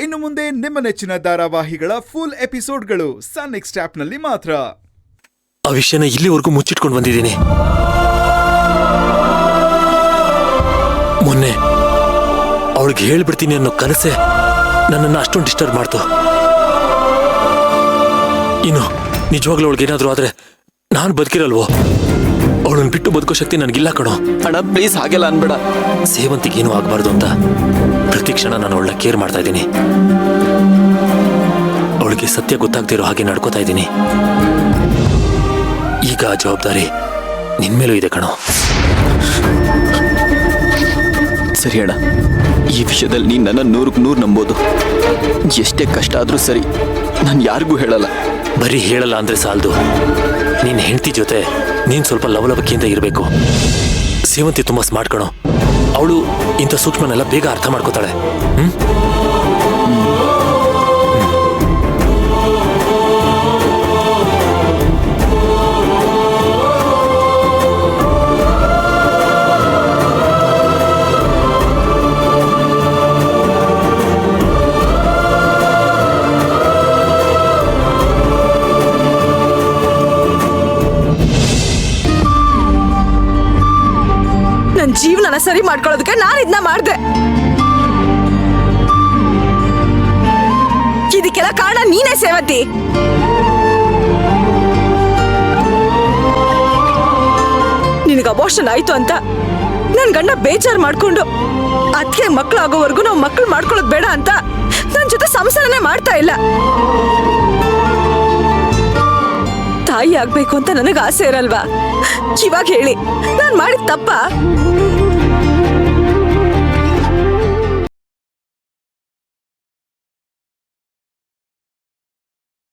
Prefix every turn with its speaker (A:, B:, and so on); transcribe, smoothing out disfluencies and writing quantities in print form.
A: ಇನ್ನು ಮುಂದೆ ನಿಮ್ಮ ನೆಚ್ಚಿನ ಧಾರಾವಾಹಿಗಳ ಫುಲ್ ಎಪಿಸೋಡ್ಗಳು ಸನ್ ನೆಕ್ಸ್ಟ್ ಆಪ್ನಲ್ಲಿ ಮಾತ್ರ.
B: ಆ ವಿಷಯನ ಇಲ್ಲಿವರೆಗೂ ಮುಚ್ಚಿಟ್ಕೊಂಡು ಬಂದಿದ್ದೀನಿ. ಮೊನ್ನೆ ಅವಳಿಗೆ ಹೇಳ್ಬಿಡ್ತೀನಿ ಅನ್ನೋ ಕನಸೆ ನನ್ನನ್ನು ಅಷ್ಟೊಂದು ಡಿಸ್ಟರ್ಬ್ ಮಾಡ್ತು. ಇನ್ನು ನಿಜವಾಗ್ಲೂ ಅವಳಿಗೇನಾದ್ರೂ ಆದ್ರೆ ನಾನು ಬದುಕಿರಲ್ವೋ? ಅವಳನ್ನು ಬಿಟ್ಟು ಬದುಕೋ ಶಕ್ತಿ ನನಗಿಲ್ಲ ಕಣೋ.
C: ಅಣ್ಣ ಪ್ಲೀಸ್ ಹಾಗೆಲ್ಲ ಅನ್ಬೇಡ.
B: ಸೇವಂತಿಗೇನು ಆಗಬಾರ್ದು ಅಂತ ಪ್ರತಿ ಕ್ಷಣ ನಾನು ಅವಳನ್ನ ಕೇರ್ ಮಾಡ್ತಾ ಇದ್ದೀನಿ. ಅವಳಿಗೆ ಸತ್ಯ ಗೊತ್ತಾಗ್ತಿರೋ ಹಾಗೆ ನಡ್ಕೋತಾ ಇದ್ದೀನಿ. ಈಗ ಆ ಜವಾಬ್ದಾರಿ ನಿನ್ಮೇಲೂ ಇದೆ ಕಣೋ.
C: ಸರಿ ಅಣ್ಣ, ಈ ವಿಷಯದಲ್ಲಿ ನೀನು ನನ್ನ 100% ನಂಬೋದು. ಎಷ್ಟೇ ಕಷ್ಟ ಆದ್ರೂ ಸರಿ, ನಾನು ಯಾರಿಗೂ ಹೇಳಲ್ಲ.
B: ಬರೀ ಹೇಳಲ್ಲ ಅಂದ್ರೆ ಸಾಲದು. ನಿನ್ನ ಹೆಂಡತಿ ಜೊತೆ ನೀನು ಸ್ವಲ್ಪ ಲವಲವಿಕೆಯಿಂದ ಇರಬೇಕು. ಸೇವಂತಿ ತುಂಬಾ ಸ್ಮಾರ್ಟ್ ಕಣೋ. ಅವಳು ಇಂಥ ಸೂಕ್ಷ್ಮನೆಲ್ಲ ಬೇಗ ಅರ್ಥ ಮಾಡ್ಕೋತಾಳೆ.
D: ಜೀವನ ಸರಿ ಮಾಡ್ಕೊಳ್ಳೋದಕ್ಕೆ ನಾನು ಇದನ್ನ ಮಾಡ್ದೆ. ಇದಕ್ಕೆಲ್ಲ ಕಾರಣ ನೀನೇ ಸೇವಂತಿ. ನಿನಗೆ ಅಬೋರ್ಷನ್ ಆಯ್ತು ಅಂತ ನನ್ ಗಂಡ ಬೇಜಾರು ಮಾಡ್ಕೊಂಡು ಅದಕ್ಕೆ ಮಕ್ಳು ಆಗೋವರೆಗೂ ನಾವು ಮಕ್ಳು ಮಾಡ್ಕೊಳ್ಳೋದು ಬೇಡ ಅಂತ ನನ್ ಜೊತೆ ಸಂಸಾರನೇ ಮಾಡ್ತಾ ಇಲ್ಲ. ತಾಯಿ ಆಗ್ಬೇಕು ಅಂತ ನನಗೆ ಆಸೆ ಇರಲ್ವಾ? ಇವಾಗ ಹೇಳಿ, ನಾನ್ ಮಾಡಿದ ತಪ್ಪ?